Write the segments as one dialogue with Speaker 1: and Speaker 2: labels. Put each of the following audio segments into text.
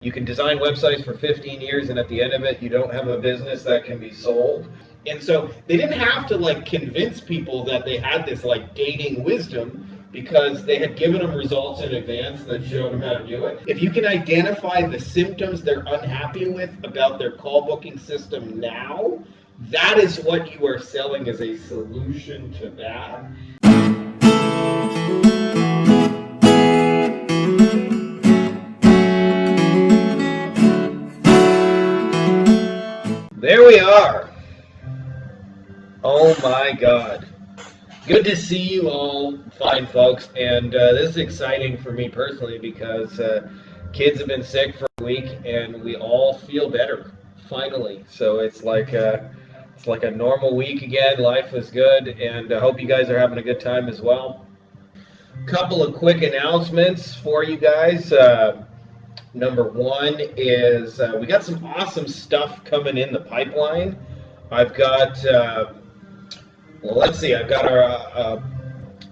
Speaker 1: You can design websites for 15 years, and at the end of it, you don't have a business that can be sold. And so they didn't have to like convince people that they had this like dating wisdom because they had given them results in advance that showed them how to do it. If you can identify the symptoms they're unhappy with about their call booking system now, that is what you are selling as a solution to that. There we are. Oh my God. Good to see you all, fine folks. And this is exciting for me personally because kids have been sick for a week and we all feel better, finally. So it's like a normal week again. Life is good, and I hope you guys are having a good time as well. Couple of quick announcements for you guys. Number one is we got some awesome stuff coming in the pipeline. I've got, let's see, I've got our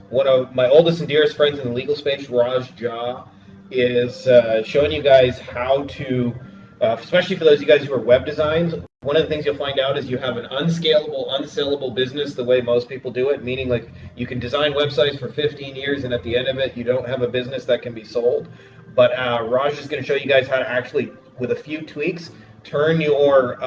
Speaker 1: one of my oldest and dearest friends in the legal space, Raj Jha, is showing you guys how to, especially for those of you guys who are web designs, one of the things you'll find out is you have an unscalable, unsellable business the way most people do it, meaning like you can design websites for 15 years and at the end of it, you don't have a business that can be sold. But Raj is going to show you guys how to actually, with a few tweaks, turn your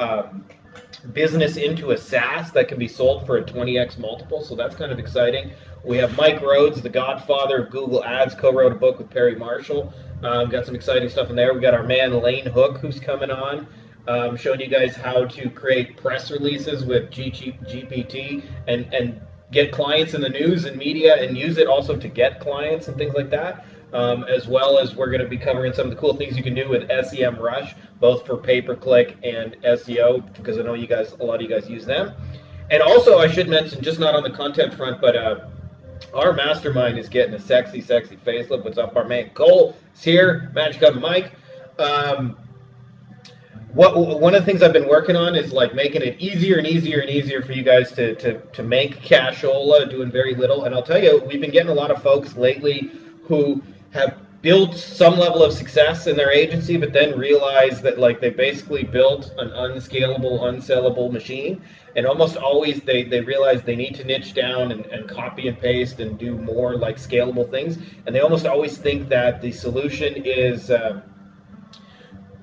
Speaker 1: business into a SaaS that can be sold for a 20x multiple. So that's kind of exciting. We have Mike Rhodes, the godfather of Google Ads, co-wrote a book with Perry Marshall. Got some exciting stuff in there. We got our man Lane Hook, who's coming on, showing you guys how to create press releases with GPT and get clients in the news and media and use it also to get clients and things like that. As well as we're going to be covering some of the cool things you can do with SEMrush, both for pay-per-click and SEO, because I know you guys, a lot of you guys use them. And also, I should mention, just not on the content front, but our mastermind is getting a sexy, sexy facelift. What's up, our man Cole is here, Magic on the mic. One of the things I've been working on is like making it easier and easier and easier for you guys to make cashola, doing very little. And I'll tell you, we've been getting a lot of folks lately who have built some level of success in their agency, but then realize that like they basically built an unscalable, unsellable machine. And almost always they realize they need to niche down and copy and paste and do more like scalable things. And they almost always think that the solution is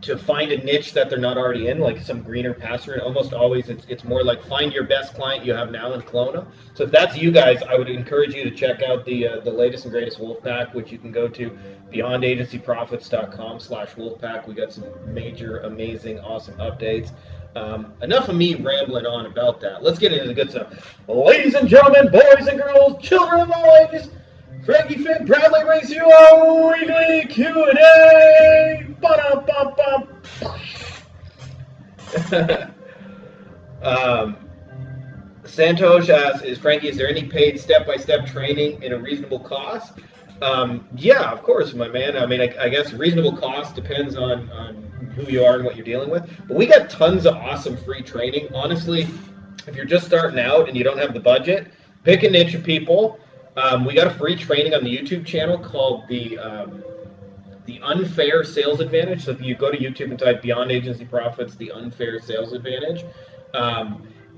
Speaker 1: to find a niche that they're not already in, like some greener pasture. And almost always it's more like find your best client you have now and clone them. So if that's you guys, I would encourage you to check out the latest and greatest Wolfpack, which you can go to beyondagencyprofits.com/Wolfpack. We got some major, amazing, awesome updates. Enough of me rambling on about that. Let's get into the good stuff. Ladies and gentlemen, boys and girls, children of all ages, Frankie Finn proudly brings you our weekly Q&A. Santosh asks, Frankie, is there any paid step-by-step training in a reasonable cost? Yeah, of course, my man. I mean, I guess reasonable cost depends on who you are and what you're dealing with. But we got tons of awesome free training. Honestly, if you're just starting out and you don't have the budget, pick a niche of people. We got a free training on the YouTube channel called the Unfair Sales Advantage. So if you go to YouTube and type Beyond Agency Profits, the Unfair Sales Advantage,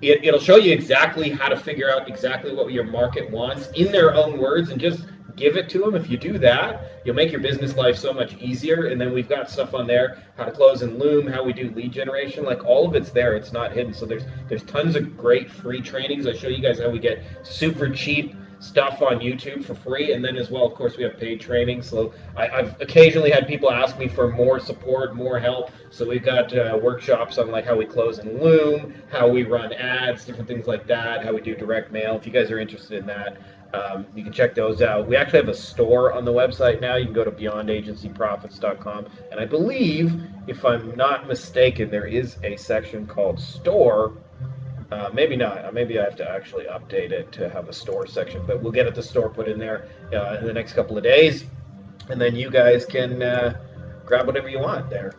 Speaker 1: it'll show you exactly how to figure out exactly what your market wants in their own words and just give it to them. If you do that, you'll make your business life so much easier. And then we've got stuff on there, how to close in Loom, how we do lead generation, like all of it's there. It's not hidden. So there's tons of great free trainings. I show you guys how we get super cheap stuff on YouTube for free, and then as well, of course, we have paid training. So I've occasionally had people ask me for more support, more help. So we've got workshops on like how we close in Loom, how we run ads, different things like that, how we do direct mail. If you guys are interested in that, you can check those out. We actually have a store on the website now. You can go to beyondagencyprofits.com, and I believe, if I'm not mistaken, there is a section called store. Maybe not. Maybe I have to actually update it to have a store section, but we'll get the store put in there in the next couple of days, and then you guys can grab whatever you want there.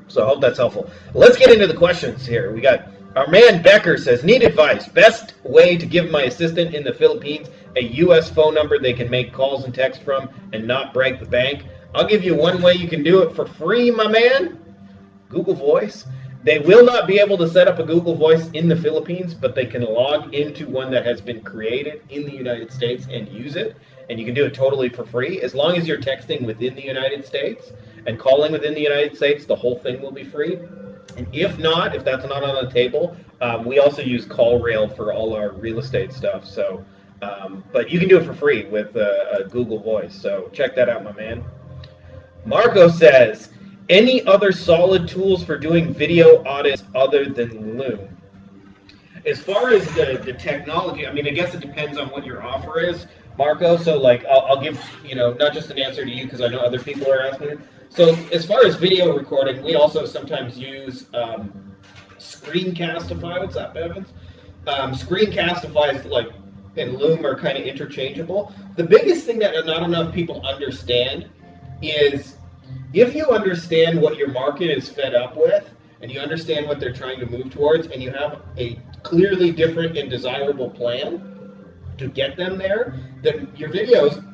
Speaker 1: So I hope that's helpful. Let's get into the questions here. We got our man Becker says, need advice. Best way to give my assistant in the Philippines a U.S. phone number they can make calls and text from and not break the bank. I'll give you one way you can do it for free, my man. Google Voice. They will not be able to set up a Google Voice in the Philippines, but they can log into one that has been created in the United States and use it. And you can do it totally for free. As long as you're texting within the United States and calling within the United States, the whole thing will be free. And if not, if that's not on the table, we also use CallRail for all our real estate stuff. So, but you can do it for free with a Google Voice. So check that out, my man. Marco says, any other solid tools for doing video audits other than Loom? As far as the technology, I mean, I guess it depends on what your offer is, Marco. So, like, I'll give, not just an answer to you because I know other people are asking it. So, as far as video recording, we also sometimes use Screencastify. What's that, Evans? Screencastify is like, and Loom are kind of interchangeable. The biggest thing that not enough people understand is if you understand what your market is fed up with and you understand what they're trying to move towards and you have a clearly different and desirable plan to get them there, then your videos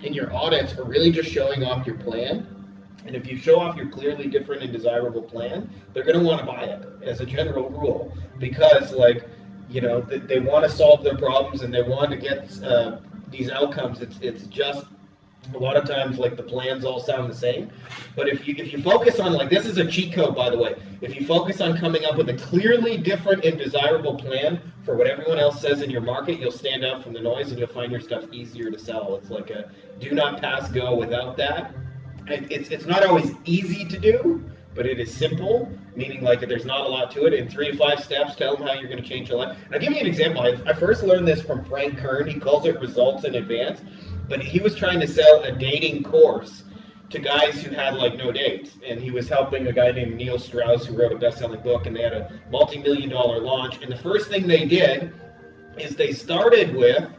Speaker 1: and your audits are really just showing off your plan. And if you show off your clearly different and desirable plan, they're going to want to buy it as a general rule because, like, they want to solve their problems and they want to get these outcomes. It's just a lot of times, like, the plans all sound the same. But if you focus on, like, this is a cheat code, by the way. If you focus on coming up with a clearly different and desirable plan for what everyone else says in your market, you'll stand out from the noise and you'll find your stuff easier to sell. It's like a do not pass go without that. It's not always easy to do, but it is simple, meaning like there's not a lot to it. In 3 to 5 steps, tell them how you're going to change your life. And I'll give you an example. I first learned this from Frank Kern. He calls it results in advance. But he was trying to sell a dating course to guys who had, like, no dates. And he was helping a guy named Neil Strauss who wrote a best-selling book, and they had a multi-million-dollar launch. And the first thing they did is they started with,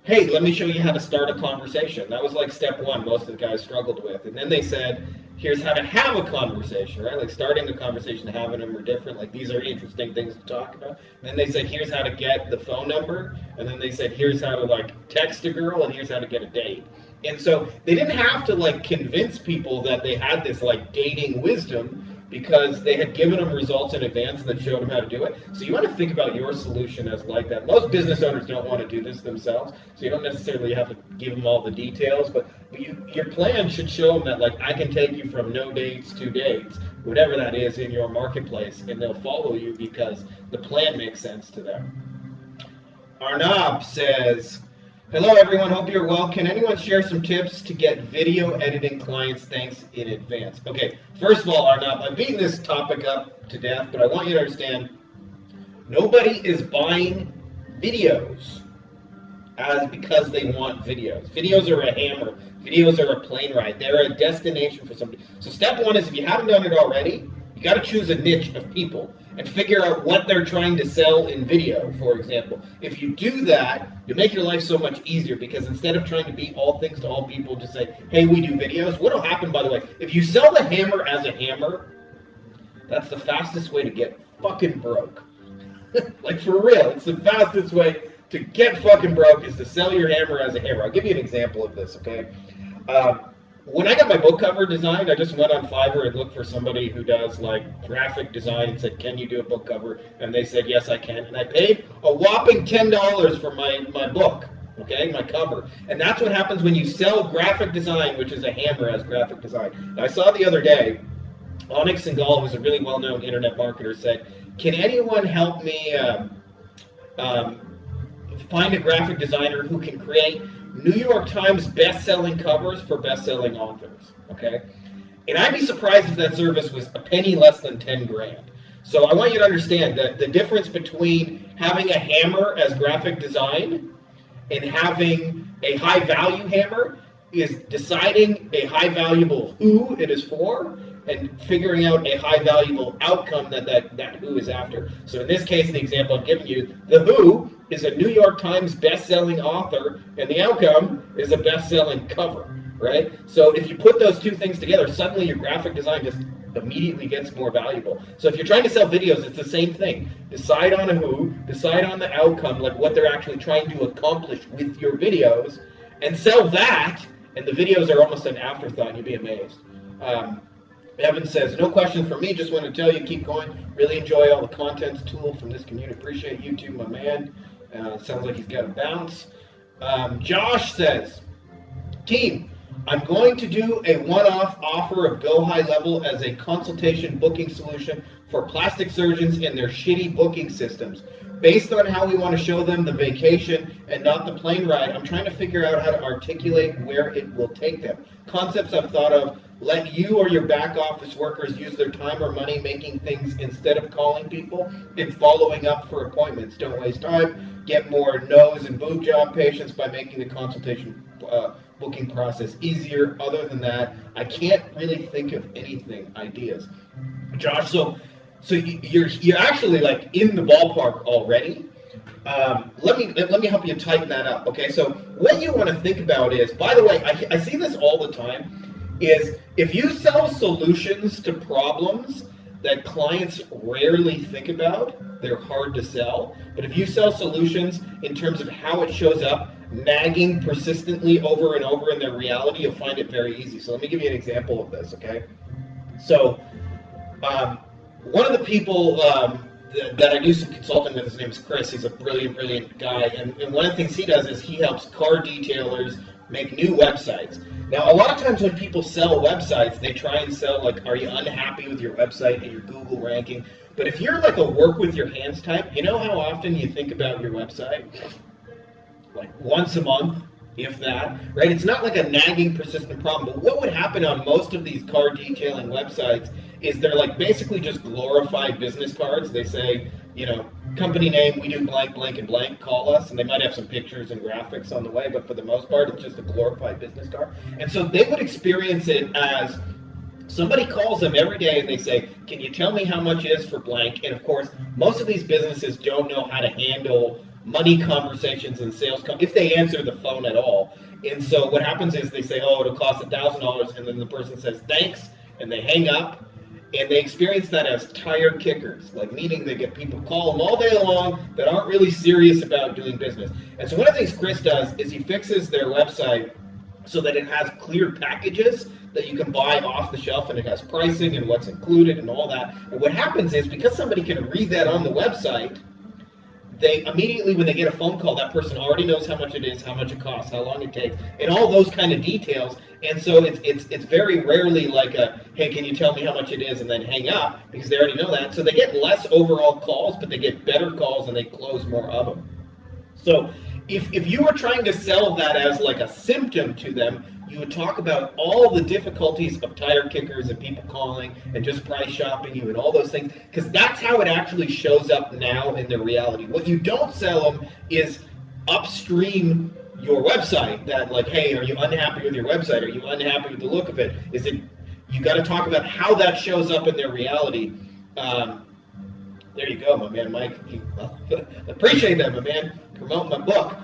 Speaker 1: hey, let me show you how to start a conversation. That was like step one most of the guys struggled with. And then they said, here's how to have a conversation, right? Like starting a conversation and having them are different. Like these are interesting things to talk about. And then they said, here's how to get the phone number. And then they said, here's how to like text a girl and here's how to get a date. And so they didn't have to like convince people that they had this like dating wisdom because they had given them results in advance that showed them how to do it. So you want to think about your solution as like that. Most business owners don't want to do this themselves, so you don't necessarily have to give them all the details, but your plan should show them that, like, I can take you from no dates to dates, whatever that is in your marketplace, and they'll follow you because the plan makes sense to them. Arnab says, hello everyone, hope you're well. Can anyone share some tips to get video editing clients? Thanks in advance. Okay, first of all, Arnab, I'm beating this topic up to death, but I want you to understand, nobody is buying videos because they want videos. Videos are a hammer. Videos are a plane ride. They're a destination for somebody. So step one is, if you haven't done it already, you got to choose a niche of people and figure out what they're trying to sell in video, for example. If you do that, you make your life so much easier because instead of trying to be all things to all people, just say, hey, we do videos. What will happen, by the way, if you sell the hammer as a hammer, that's the fastest way to get fucking broke. Like, for real, it's the fastest way to get fucking broke is to sell your hammer as a hammer. I'll give you an example of this, okay? When I got my book cover designed, I just went on Fiverr and looked for somebody who does like graphic design and said, can you do a book cover? And they said, yes, I can. And I paid a whopping $10 for my book, okay, my cover. And that's what happens when you sell graphic design, which is a hammer as graphic design. Now, I saw the other day, Onyx Singal, who's a really well-known internet marketer, said, can anyone help me find a graphic designer who can create New York Times best-selling covers for best-selling authors, okay? And I'd be surprised if that service was a penny less than 10 grand. So I want you to understand that the difference between having a hammer as graphic design and having a high-value hammer is deciding a high-valuable who it is for and figuring out a high-valuable outcome that who is after. So in this case, the example I'm giving you, the who is a New York Times best-selling author, and the outcome is a best-selling cover, right? So if you put those two things together, suddenly your graphic design just immediately gets more valuable. So if you're trying to sell videos, it's the same thing. Decide on a who, decide on the outcome, like what they're actually trying to accomplish with your videos, and sell that, and the videos are almost an afterthought. You'd be amazed. Evan says, no question for me, just want to tell you, keep going. Really enjoy all the contents tool from this community. Appreciate you too, my man. Sounds like he's got a bounce. Josh says, team, I'm going to do a one-off offer of Go High Level as a consultation booking solution for plastic surgeons and their shitty booking systems. Based on how we want to show them the vacation and not the plane ride, I'm trying to figure out how to articulate where it will take them. Concepts I've thought of: let you or your back office workers use their time or money making things instead of calling people and following up for appointments. Don't waste time. Get more nose and boob job patients by making the consultation booking process easier. Other than that, I can't really think of anything, ideas. Josh, so you're actually like in the ballpark already. Let me help you tighten that up. Okay, so what you want to think about is, by the way, I see this all the time, is if you sell solutions to problems that clients rarely think about, they're hard to sell. But if you sell solutions in terms of how it shows up, nagging persistently over and over in their reality, you'll find it very easy. So let me give you an example of this, okay? So one of the people that I do some consulting with, his name is Chris. He's a brilliant guy. And one of the things he does is he helps car detailers make new websites. Now, a lot of times when people sell websites, they try and sell, like, are you unhappy with your website and your Google ranking? But if you're like a work with your hands type, you know how often you think about your website? Like once a month, if that, right? It's not like a nagging, persistent problem. But what would happen on most of these car detailing websites is they're like basically just glorified business cards. They say, you know, company name, we do blank, blank, and blank, call us. And they might have some pictures and graphics on the way, but for the most part, it's just a glorified business card. And so they would experience it as somebody calls them every day and they say, can you tell me how much it is for blank? And of course, most of these businesses don't know how to handle money conversations and sales if they answer the phone at all. And so what happens is they say, oh, it'll cost $1,000, and then the person says thanks, and they hang up. And they experience that as tire kickers, like meaning they get people call them all day long that aren't really serious about doing business. And so one of the things Chris does is he fixes their website so that it has clear packages that you can buy off the shelf, and it has pricing and what's included and all that. And what happens is, because somebody can read that on the website, they immediately, when they get a phone call, that person already knows how much it is, how much it costs, how long it takes, and all those kind of details. And so it's very rarely like a, hey, can you tell me how much it is, and then hang up, because they already know that. So they get less overall calls, but they get better calls, and they close more of them. So if you were trying to sell that as like a symptom to them, you would talk about all the difficulties of tire kickers and people calling and just price shopping you and all those things, because that's how it actually shows up now in their reality. What you don't sell them is upstream your website, that like, hey, are you unhappy with your website? Are you unhappy with the look of it? Is it, you got to talk about how that shows up in their reality. There you go, my man, Mike. Appreciate that, my man. Promoting my book.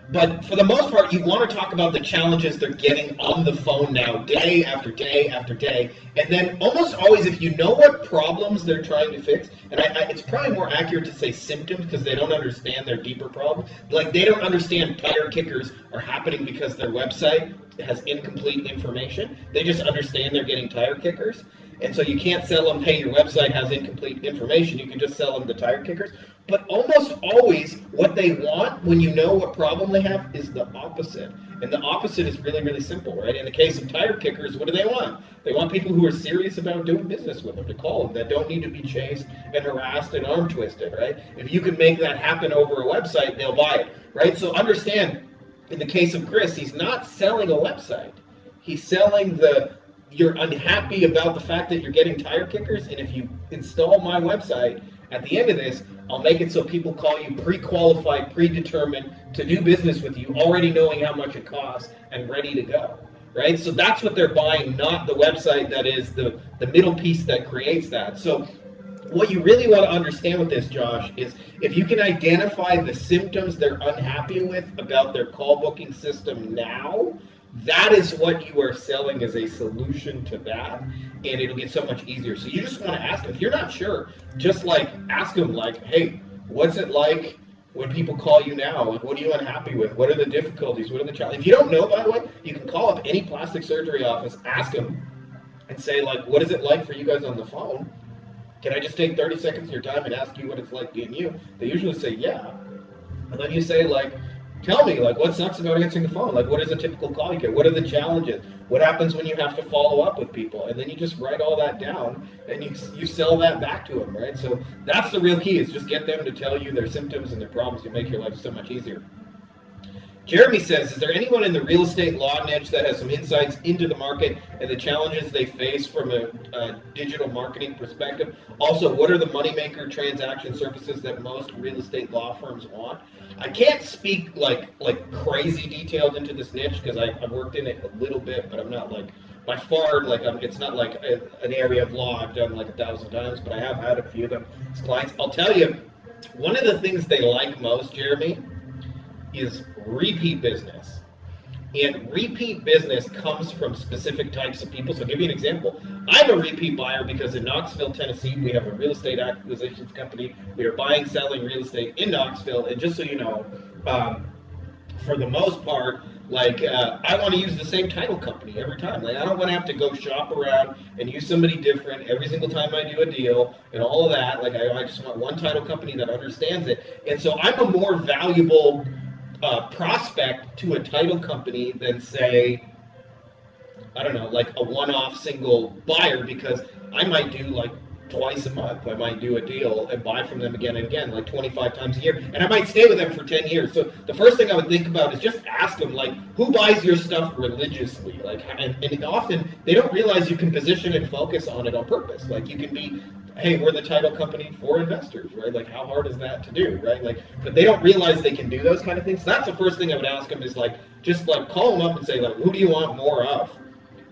Speaker 1: But for the most part, you want to talk about the challenges they're getting on the phone now, day after day after day. And then almost always, if you know what problems they're trying to fix, and it's probably more accurate to say symptoms, because they don't understand their deeper problem. Like, they don't understand tire kickers are happening because their website has incomplete information. They just understand they're getting tire kickers. And so you can't sell them, hey, your website has incomplete information. You can just sell them the tire kickers. But almost always what they want, when you know what problem they have, is the opposite. And the opposite is really, really simple, right? In the case of tire kickers, what do they want? They want people who are serious about doing business with them, to call them, that don't need to be chased and harassed and arm twisted, right? If you can make that happen over a website, they'll buy it, right? So understand, in the case of Chris, he's not selling a website. He's selling you're unhappy about the fact that you're getting tire kickers, and if you install my website, at the end of this, I'll make it so people call you pre-qualified, predetermined to do business with you, already knowing how much it costs and ready to go, right? So that's what they're buying, not the website that is the middle piece that creates that. So what you really want to understand with this, Josh, is if you can identify the symptoms they're unhappy with about their call booking system now, that is what you are selling as a solution to that, and it'll get so much easier. So you just want to ask them. If you're not sure, just like ask them, like, hey, what's it like when people call you now? Like, what are you unhappy with? What are the difficulties? What are the challenges? If you don't know, by the way, you can call up any plastic surgery office, ask them, and say, like, what is it like for you guys on the phone? Can I just take 30 seconds of your time and ask you what it's like being you? They usually say, yeah. And then you say, like, tell me, like, what sucks about answering the phone? Like, what is a typical call you get? What are the challenges? What happens when you have to follow up with people? And then you just write all that down and you sell that back to them, right? So that's the real key, is just get them to tell you their symptoms and their problems. You make your life so much easier. Jeremy says, is there anyone in the real estate law niche that has some insights into the market and the challenges they face from a digital marketing perspective? Also, what are the moneymaker transaction services that most real estate law firms want? I can't speak like crazy detailed into this niche because I've worked in it a little bit, but I'm not like by far like it's not like an area of law I've done like 1,000 times, but I have had a few of them as clients. I'll tell you, one of the things they like most, Jeremy, is repeat business. And repeat business comes from specific types of people. So I'll give you an example. I'm a repeat buyer because in Knoxville, Tennessee, we have a real estate acquisitions company. We are buying, selling real estate in Knoxville. And just so you know, for the most part, like I want to use the same title company every time. Like I don't want to have to go shop around and use somebody different every single time I do a deal and all of that. Like I just want one title company that understands it. And so I'm a more valuable prospect to a title company than say, I don't know, like a one-off single buyer, because I might do like twice a month. I might do a deal and buy from them again and again, like 25 times a year, and I might stay with them for 10 years. So the first thing I would think about is just ask them, like, who buys your stuff religiously? Like, and often they don't realize you can position and focus on it on purpose. Like, you can be, hey, we're the title company for investors, right? Like, how hard is that to do, right? Like, but they don't realize they can do those kind of things. So that's the first thing I would ask them is like, just like call them up and say, like, who do you want more of?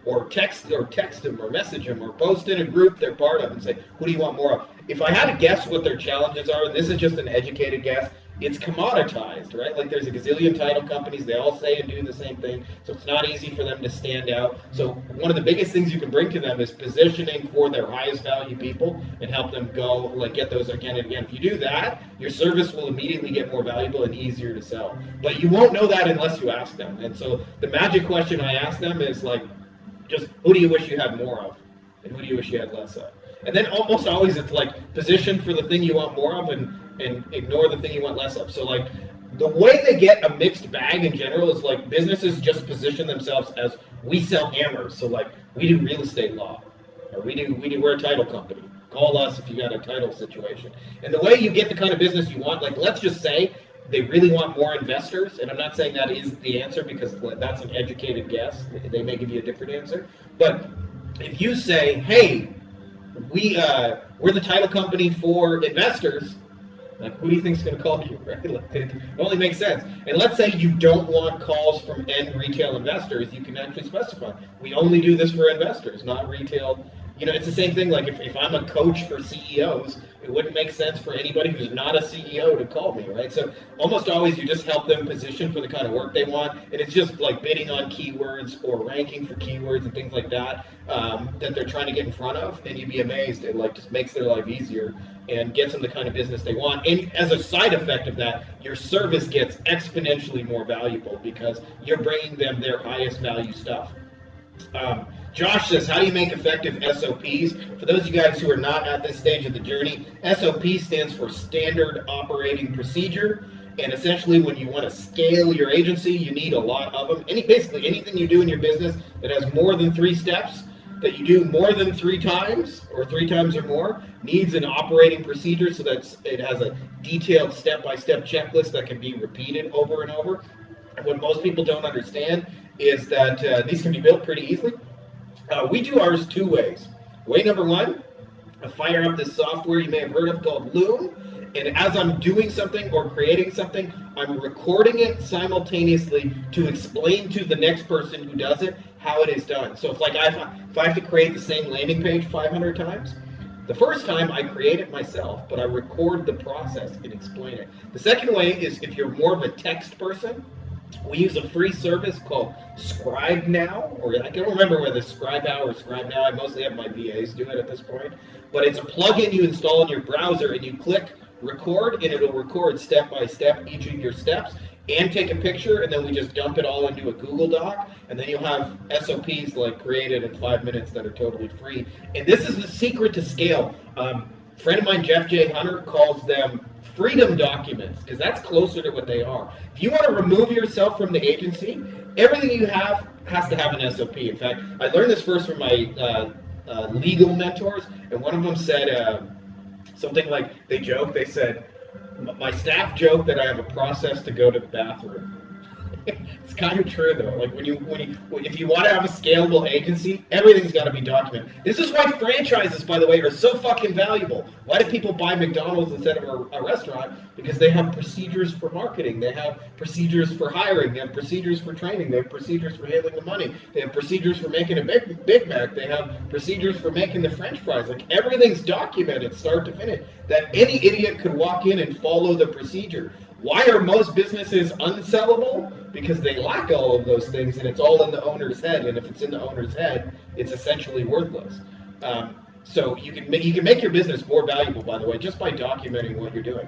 Speaker 1: Or text them or message them or post in a group they're part of and say, who do you want more of? If I had to guess what their challenges are, and this is just an educated guess, it's commoditized, right? Like there's a gazillion title companies, they all say and do the same thing, so it's not easy for them to stand out. So one of the biggest things you can bring to them is positioning for their highest value people and help them go, like get those again and again. If you do that, your service will immediately get more valuable and easier to sell. But you won't know that unless you ask them. And so the magic question I ask them is like, just who do you wish you had more of, and who do you wish you had less of? And then almost always it's like position for the thing you want more of and ignore the thing you want less of. So like the way they get a mixed bag in general is like businesses just position themselves as we sell hammers. So like we do real estate law, or we're a title company. Call us if you got a title situation. And the way you get the kind of business you want, like let's just say they really want more investors, and I'm not saying that is the answer because that's an educated guess. They may give you a different answer. But if you say, hey, we're the title company for investors, like who do you think is going to call you, right? Like, it only makes sense. And let's say you don't want calls from end retail investors, you can actually specify, we only do this for investors, not retail. You know, it's the same thing, like if I'm a coach for CEOs, it wouldn't make sense for anybody who's not a CEO to call me, right? So almost always you just help them position for the kind of work they want, and it's just like bidding on keywords or ranking for keywords and things like that that they're trying to get in front of, and you'd be amazed. It like just makes their life easier and gets them the kind of business they want. And as a side effect of that, your service gets exponentially more valuable because you're bringing them their highest value stuff. Josh says, how do you make effective SOPs? For those of you guys who are not at this stage of the journey, SOP stands for Standard Operating Procedure. And essentially, when you want to scale your agency, you need a lot of them. Basically, anything you do in your business that has more than 3 steps, that you do more than 3 times, or 3 times or more, needs an operating procedure so that it has a detailed step-by-step checklist that can be repeated over and over. And what most people don't understand is that these can be built pretty easily. We do ours 2 ways. Way number 1, I fire up this software you may have heard of called Loom, and as I'm doing something or creating something, I'm recording it simultaneously to explain to the next person who does it how it is done. So if I have to create the same landing page 500 times, the first time I create it myself, but I record the process and explain it. The second way is if you're more of a text person, we use a free service called Scribe Now, or I can't remember whether it's Scribe Now or Scribe Now. I mostly have my VAs do it at this point. But it's a plugin you install in your browser, and you click record, and it'll record step by step each of your steps and take a picture, and then we just dump it all into a Google Doc, and then you'll have SOPs like created in 5 minutes that are totally free. And this is the secret to scale. A friend of mine, Jeff J. Hunter, calls them freedom documents because that's closer to what they are. If you want to remove yourself from the agency, everything you have has to have an SOP. In fact, I learned this first from my legal mentors, and one of them said something like, they said, my staff joke that I have a process to go to the bathroom. It's kind of true though. Like if you want to have a scalable agency, everything's got to be documented. This is why franchises, by the way, are so fucking valuable. Why do people buy McDonald's instead of a restaurant? Because they have procedures for marketing, they have procedures for hiring, they have procedures for training, they have procedures for handling the money, they have procedures for making a Big Mac, they have procedures for making the French fries. Like everything's documented, start to finish. That any idiot could walk in and follow the procedure. Why are most businesses unsellable? Because they lack all of those things, and it's all in the owner's head. And if it's in the owner's head, it's essentially worthless. So you can make your business more valuable, by the way, just by documenting what you're doing.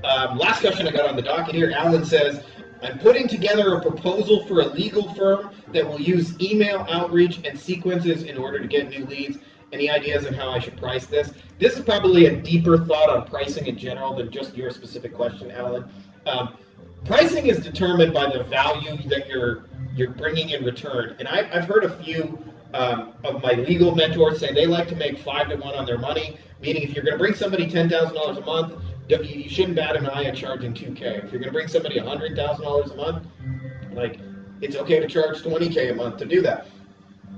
Speaker 1: Last question I got on the docket here. Alan says, I'm putting together a proposal for a legal firm that will use email outreach and sequences in order to get new leads. Any ideas on how I should price this? This is probably a deeper thought on pricing in general than just your specific question, Alan. Pricing is determined by the value that you're bringing in return. And I've heard a few of my legal mentors say they like to make 5 to 1 on their money, meaning if you're going to bring somebody $10,000 a month, you shouldn't bat an eye at charging $2K. If you're going to bring somebody $100,000 a month, like it's okay to charge $20K a month to do that.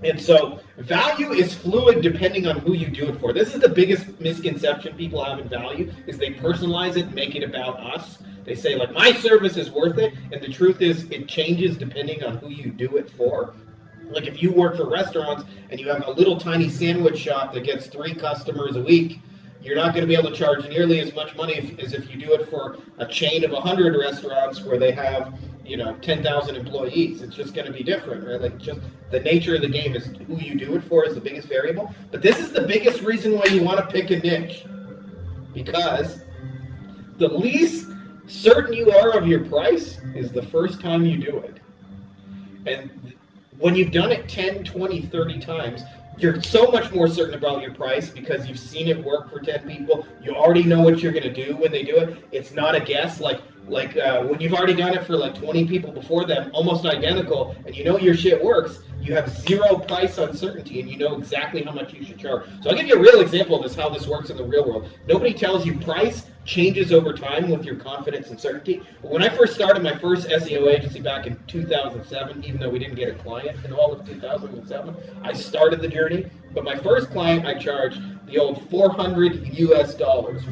Speaker 1: And so value is fluid depending on who you do it for. This is the biggest misconception people have in value, is they personalize it and make it about us. They say, like, my service is worth it, and the truth is it changes depending on who you do it for. Like if you work for restaurants and you have a little tiny sandwich shop that gets 3 customers a week, you're not going to be able to charge nearly as much money as if you do it for a chain of 100 restaurants where they have 10,000 employees. It's just going to be different, right? Like just the nature of the game is who you do it for is the biggest variable. But this is the biggest reason why you want to pick a niche, because the least certain you are of your price is the first time you do it. And when you've done it 10, 20, 30 times, you're so much more certain about your price because you've seen it work for 10 people. You already know what you're going to do when they do it. It's not a guess. Like when you've already done it for like 20 people before them, almost identical, and you know your shit works, you have zero price uncertainty and you know exactly how much you should charge. So I'll give you a real example of this, how this works in the real world. Nobody tells you price changes over time with your confidence and certainty. But when I first started my first SEO agency back in 2007, even though we didn't get a client in all of 2007, I started the journey. But my first client, I charged the old $400 US.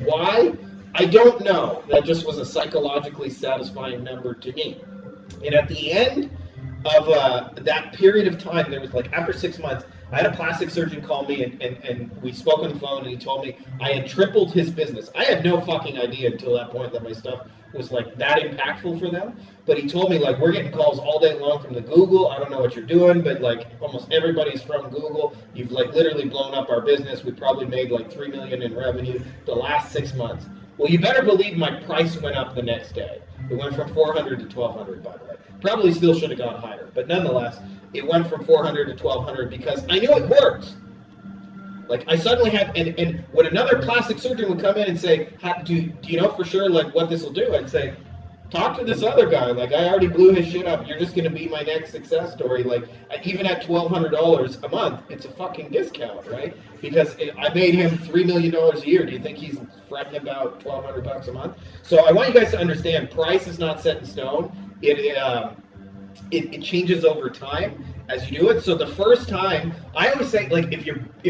Speaker 1: Why? I don't know. That just was a psychologically satisfying number to me. And at the end of that period of time, there was like after 6 months, I had a plastic surgeon call me and we spoke on the phone and he told me I had tripled his business. I had no fucking idea until that point that my stuff was like that impactful for them. But he told me like, we're getting calls all day long from the Google. I don't know what you're doing, but like almost everybody's from Google. You've like literally blown up our business. We probably made like $3 million in revenue the last 6 months. Well, you better believe my price went up the next day. It went from $400 to $1,200, by the way. Probably still should have gone higher, but nonetheless, it went from $400 to $1,200 because I knew it worked. Like I suddenly had, and when another plastic surgeon would come in and say, do you know for sure like what this will do? I'd say, talk to this other guy. Like I already blew his shit up. You're just going to be my next success story. Like even at $1,200 a month, it's a fucking discount, right? Because I made him $3 million a year. Do you think he's fretting about $1,200 a month? So I want you guys to understand, price is not set in stone. It changes over time as you do it. So the first time, I always say, like, if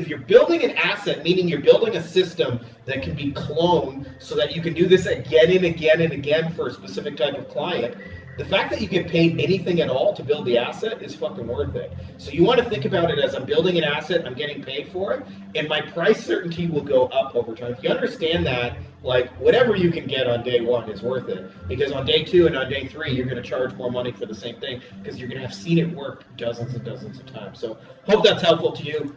Speaker 1: you're building an asset, meaning you're building a system that can be cloned so that you can do this again and again and again for a specific type of client, the fact that you get paid anything at all to build the asset is fucking worth it. So you want to think about it as I'm building an asset, I'm getting paid for it, and my price certainty will go up over time. If you understand that, like whatever you can get on day 1 is worth it. Because on day 2 and on day 3, you're going to charge more money for the same thing because you're going to have seen it work dozens and dozens of times. So hope that's helpful to you.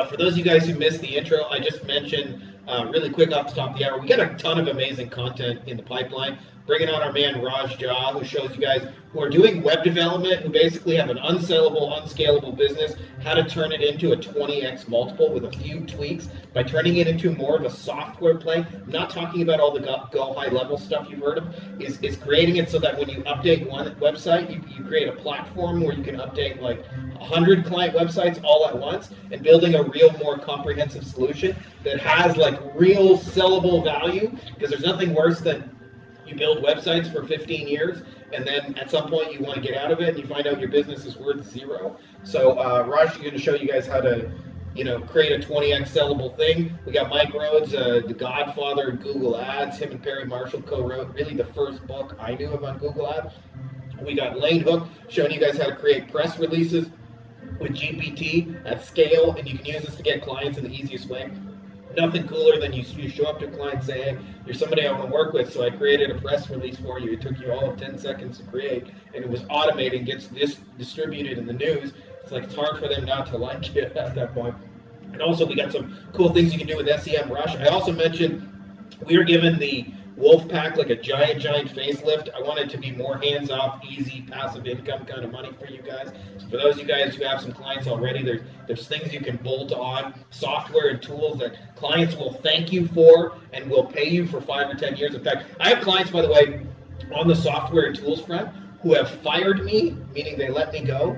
Speaker 1: For those of you guys who missed the intro, I just mentioned really quick off the top of the hour, we got a ton of amazing content in the pipeline. Bringing on our man Raj Jha, who shows you guys who are doing web development, who basically have an unsellable, unscalable business, how to turn it into a 20x multiple with a few tweaks by turning it into more of a software play. I'm not talking about all the go high level stuff you've heard of. Is creating it so that when you update one website, you create a platform where you can update like 100 client websites all at once, and building a real more comprehensive solution that has like real sellable value, because there's nothing worse than you build websites for 15 years and then at some point you want to get out of it and you find out your business is worth zero. So Raj is going to show you guys how to create a 20x sellable thing. We got Mike Rhodes, the godfather of Google Ads. Him and Perry Marshall co-wrote really the first book I knew of on Google Ads. We got Lane Hook showing you guys how to create press releases with GPT at scale, and you can use this to get clients in the easiest way. Nothing cooler than you show up to a client and say, hey, you're somebody I want to work with, so I created a press release for you. It took you all of 10 seconds to create, and it was automated, gets distributed in the news. It's like it's hard for them not to like it at that point. And also, we got some cool things you can do with SEM Rush. I also mentioned we were given the Wolf Pack like a giant facelift. I want it to be more hands-off, easy, passive income kind of money for you guys. So for those of you guys who have some clients already, there's things you can bolt on, software and tools that clients will thank you for and will pay you for 5 or 10 years. In fact, I have clients, by the way, on the software and tools front who have fired me, meaning they let me go,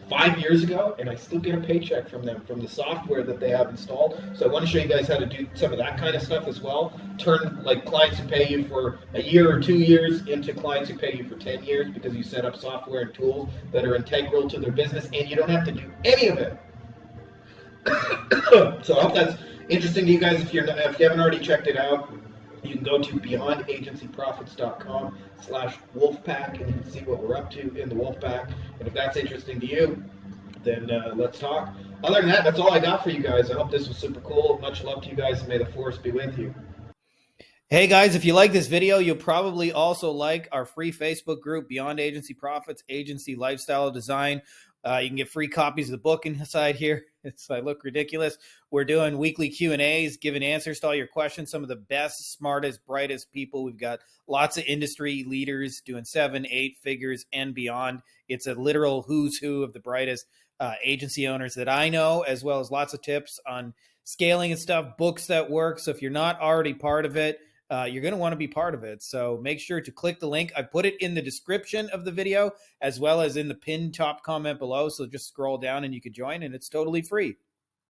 Speaker 1: 5 years ago, and I still get a paycheck from them from the software that they have installed. So I want to show you guys how to do some of that kind of stuff as well. Turn like clients who pay you for a year or 2 years into clients who pay you for 10 years because you set up software and tools that are integral to their business and you don't have to do any of it. So I hope that's interesting to you guys. If you haven't already checked it out, you can go to beyondagencyprofits.com/wolfpack and you can see what we're up to in the Wolfpack. And if that's interesting to you, then let's talk. Other than that, that's all I got for you guys. I hope this was super cool. Much love to you guys, and may the force be with you.
Speaker 2: Hey guys, if you like this video, you'll probably also like our free Facebook group, Beyond Agency Profits, Agency Lifestyle Design. You can get free copies of the book inside here. I look ridiculous. We're doing weekly Q&As, giving answers to all your questions. Some of the best, smartest, brightest people. We've got lots of industry leaders doing 7, 8 figures and beyond. It's a literal who's who of the brightest agency owners that I know, as well as lots of tips on scaling and stuff, books that work. So if you're not already part of it, you're going to want to be part of it. So make sure to click the link. I put it in the description of the video as well as in the pinned top comment below. So just scroll down and you can join, and it's totally free.